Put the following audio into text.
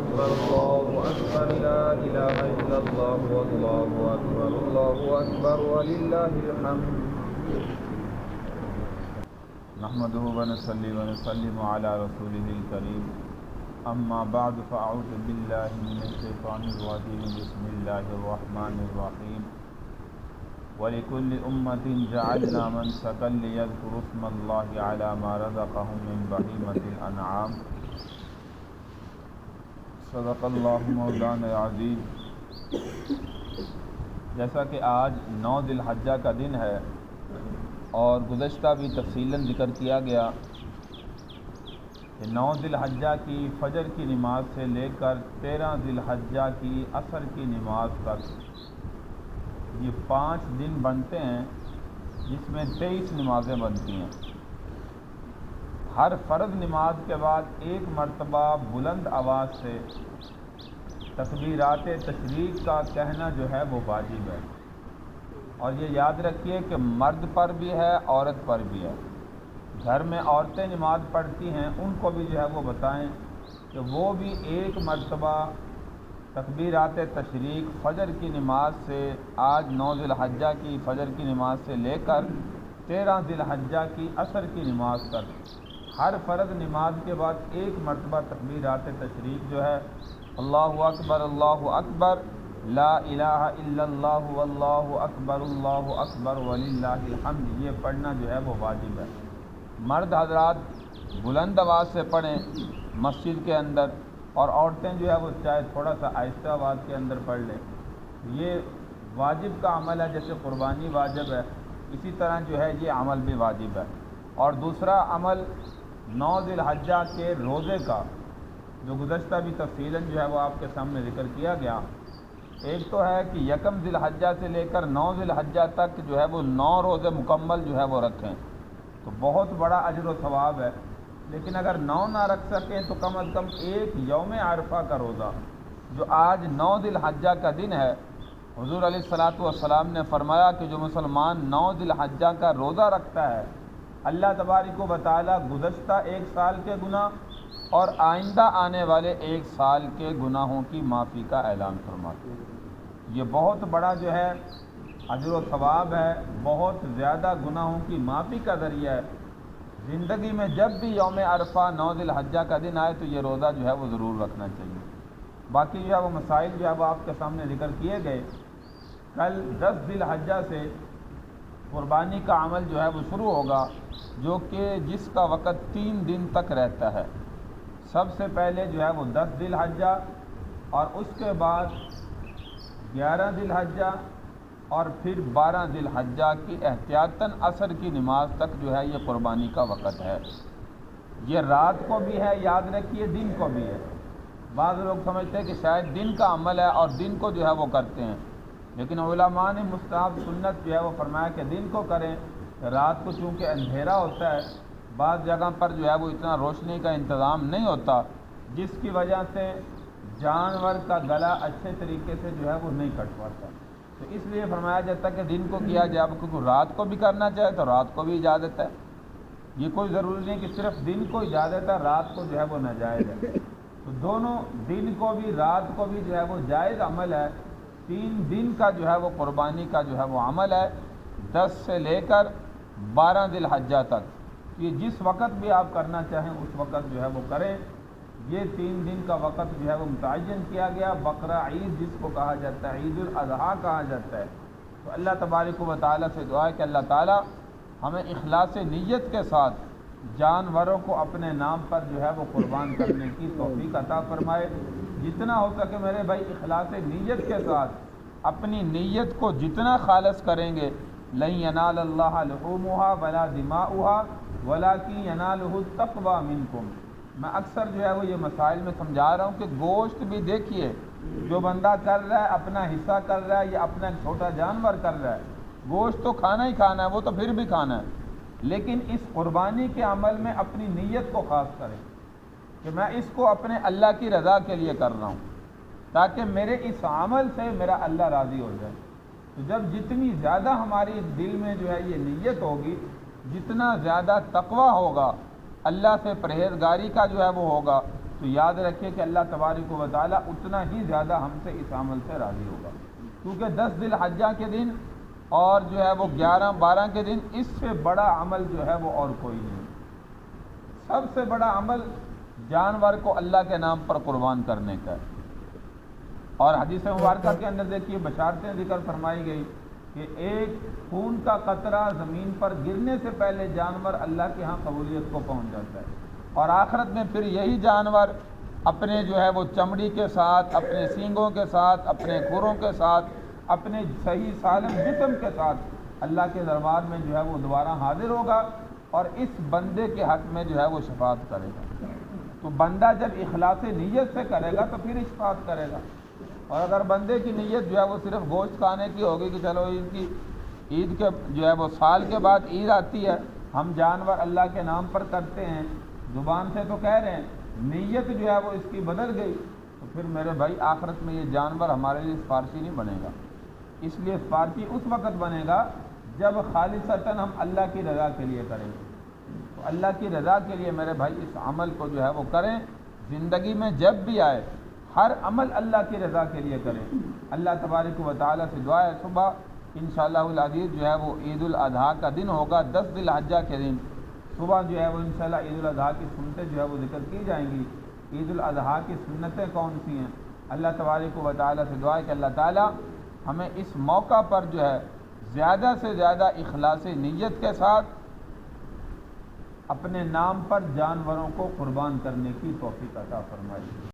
أكبر الله أكبر لا إله إلا الله والله أكبر الله أكبر ولله الحمد نحمده ونصلي ونسلم على رسوله الكريم أما بعد فأعوذ بالله من الشيطان الرجيم بسم الله الرحمن الرحيم ولكل أمة جعلنا منسكا ليذكروا اسم الله على ما رزقهم من بهيمة الأنعام صدق اللہ مولانا العظیم۔ جیسا کہ آج 9 ذی الحجہ کا دن ہے اور گزشتہ بھی تفصیلاً ذکر کیا گیا کہ 9 ذی الحجہ کی فجر کی نماز سے لے کر 13 ذی الحجہ کی عصر کی نماز تک یہ 5 دن بنتے ہیں، جس میں 23 نمازیں بنتی ہیں۔ ہر فرض نماز کے بعد ایک مرتبہ بلند آواز سے تکبیرات تشریق کا کہنا جو ہے وہ واجب ہے، اور یہ یاد رکھیے کہ مرد پر بھی ہے عورت پر بھی ہے۔ گھر میں عورتیں نماز پڑھتی ہیں ان کو بھی جو ہے وہ بتائیں کہ وہ بھی ایک مرتبہ تکبیرات تشریق فجر کی نماز سے آج 9 ذی الحجہ کی فجر کی نماز سے لے کر 13 ذی الحجہ کی عصر کی نماز تک ہر فرض نماز کے بعد ایک مرتبہ تکبیرات تشریق جو ہے اللہ اکبر لا الہ الا اللہ واللہ اکبر وللہ الحمد، یہ پڑھنا جو ہے وہ واجب ہے۔ مرد حضرات بلند آواز سے پڑھیں مسجد کے اندر، اور عورتیں جو ہے وہ چاہے تھوڑا سا آہستہ آواز کے اندر پڑھ لیں۔ یہ واجب کا عمل ہے، جیسے قربانی واجب ہے اسی طرح جو ہے یہ عمل بھی واجب ہے۔ اور دوسرا عمل 9 ذی الحجہ کے روزے کا، جو گزشتہ بھی تفصیلاً جو ہے وہ آپ کے سامنے ذکر کیا گیا۔ ایک تو ہے کہ 1 ذی الحجہ سے لے کر 9 ذی الحجہ تک جو ہے وہ 9 روزے مکمل جو ہے وہ رکھیں، تو بہت بڑا اجر و ثواب ہے۔ لیکن اگر 9 نہ رکھ سکیں تو کم از کم ایک یوم عرفہ کا روزہ، جو آج 9 ذی الحجہ کا دن ہے، حضور علیہ الصلاۃ والسلام نے فرمایا کہ جو مسلمان 9 ذی الحجہ کا روزہ رکھتا ہے، اللہ تبارک و تعالی گزشتہ 1 سال کے گناہ اور آئندہ آنے والے 1 سال کے گناہوں کی معافی کا اعلان فرماتے ہیں۔ یہ بہت بڑا جو ہے اجر و ثواب ہے، بہت زیادہ گناہوں کی معافی کا ذریعہ ہے۔ زندگی میں جب بھی یوم عرفہ 9 ذی الحجہ کا دن آئے تو یہ روزہ جو ہے وہ ضرور رکھنا چاہیے۔ باقی جو ہے وہ مسائل جو ہے وہ آپ کے سامنے ذکر کیے گئے۔ کل 10 ذی الحجہ سے قربانی کا عمل جو ہے وہ شروع ہوگا، جو کہ جس کا وقت 3 دن تک رہتا ہے۔ سب سے پہلے جو ہے وہ 10 ذی الحجہ، اور اس کے بعد 11 ذی الحجہ، اور پھر 12 ذی الحجہ کی احتیاطاً عصر کی نماز تک جو ہے یہ قربانی کا وقت ہے۔ یہ رات کو بھی ہے، یاد رکھیے دن کو بھی ہے۔ بعض لوگ سمجھتے ہیں کہ شاید دن کا عمل ہے اور دن کو جو ہے وہ کرتے ہیں، لیکن علماء نے مستحب سنت جو ہے وہ فرمایا کہ دن کو کریں۔ رات کو چونکہ اندھیرا ہوتا ہے، بعض جگہ پر جو ہے وہ اتنا روشنی کا انتظام نہیں ہوتا، جس کی وجہ سے جانور کا گلا اچھے طریقے سے جو ہے وہ نہیں کٹ پاتا، تو اس لیے فرمایا جاتا ہے کہ دن کو کیا جائے۔ کیونکہ رات کو بھی کرنا چاہے تو رات کو بھی اجازت ہے، یہ کوئی ضروری نہیں کہ صرف دن کو اجازت ہے رات کو جو ہے وہ ناجائز ہے۔ تو دونوں دن کو بھی رات کو بھی جو ہے وہ جائز عمل ہے۔ 3 دن کا جو ہے وہ قربانی کا جو ہے وہ عمل ہے، 10 سے لے کر 12 ذی الحجہ تک۔ یہ جس وقت بھی آپ کرنا چاہیں اس وقت جو ہے وہ کریں۔ یہ 3 دن کا وقت جو ہے وہ متعین کیا گیا۔ بقرہ عید جس کو کہا جاتا ہے، عید الاضحیٰ کہا جاتا ہے۔ تو اللہ تبارک و تعالیٰ سے دعا ہے کہ اللہ تعالیٰ ہمیں اخلاص نیت کے ساتھ جانوروں کو اپنے نام پر جو ہے وہ قربان کرنے کی توفیق عطا فرمائے۔ جتنا ہو سکے میرے بھائی اخلاص نیت کے ساتھ اپنی نیت کو جتنا خالص کریں گے، لن ینال اللہ لحومها ولا دماؤها ولکن ینالہ التقوی منکم۔ میں اکثر جو ہے وہ یہ مسائل میں سمجھا رہا ہوں کہ گوشت بھی دیکھیے، جو بندہ کر رہا ہے اپنا حصہ کر رہا ہے یا اپنا ایک چھوٹا جانور کر رہا ہے، گوشت تو کھانا ہی کھانا ہے، وہ تو پھر بھی کھانا ہے، لیکن اس قربانی کے عمل میں اپنی نیت کو خاص کریں کہ میں اس کو اپنے اللہ کی رضا کے لیے کر رہا ہوں، تاکہ میرے اس عمل سے میرا اللہ راضی ہو جائے۔ تو جب جتنی زیادہ ہماری دل میں جو ہے یہ نیت ہوگی، جتنا زیادہ تقویٰ ہوگا، اللہ سے پرہیزگاری کا جو ہے وہ ہوگا، تو یاد رکھیے کہ اللہ تبارک و تعالیٰ اتنا ہی زیادہ ہم سے اس عمل سے راضی ہوگا، کیونکہ 10 ذی الحجہ کے دن اور جو ہے وہ 11 12 کے دن اس سے بڑا عمل جو ہے وہ اور کوئی نہیں۔ سب سے بڑا عمل جانور کو اللہ کے نام پر قربان کرنے کا ہے۔ اور حدیث مبارکہ کے اندر دیکھیے بشارتیں ذکر فرمائی گئی کہ ایک خون کا قطرہ زمین پر گرنے سے پہلے جانور اللہ کے ہاں قبولیت کو پہنچ جاتا ہے، اور آخرت میں پھر یہی جانور اپنے جو ہے وہ چمڑی کے ساتھ، اپنے سینگوں کے ساتھ، اپنے کھروں کے ساتھ، اپنے صحیح سالم جسم کے ساتھ اللہ کے دربار میں جو ہے وہ دوبارہ حاضر ہوگا اور اس بندے کے حق میں جو ہے وہ شفاعت کرے گا۔ تو بندہ جب اخلاص نیت سے کرے گا تو پھر شفاعت کرے گا، اور اگر بندے کی نیت جو ہے وہ صرف گوشت کھانے کی ہوگی کہ چلو عید کے جو ہے وہ سال کے بعد عید آتی ہے، ہم جانور اللہ کے نام پر کرتے ہیں، زبان سے تو کہہ رہے ہیں، نیت جو ہے وہ اس کی بدل گئی، تو پھر میرے بھائی آخرت میں یہ جانور ہمارے لیے سفارشی نہیں بنے گا۔ اس لیے سفارشی اس وقت بنے گا جب خالصتاً ہم اللہ کی رضا کے لیے کریں گے۔ تو اللہ کی رضا کے لیے میرے بھائی اس عمل کو جو ہے وہ کریں، زندگی میں جب بھی آئے ہر عمل اللہ کی رضا کے لیے کریں۔ اللہ تبارک و تعالیٰ سے دعا ہے، صبح انشاءاللہ العزیز جو ہے وہ عید الاضحیٰ کا دن ہوگا، 10 ذی الحجہ کے دن صبح جو ہے وہ انشاءاللہ عید الاضحیٰ کی سنتیں جو ہے وہ ذکر کی جائیں گی۔ عید الاضحیٰ کی سنتیں کون سی ہیں؟ اللہ تبارک و تعالیٰ سے دعا ہے کہ اللہ تعالیٰ ہمیں اس موقع پر جو ہے زیادہ سے زیادہ اخلاص نیت کے ساتھ اپنے نام پر جانوروں کو قربان کرنے کی توفیق عطا فرمائے۔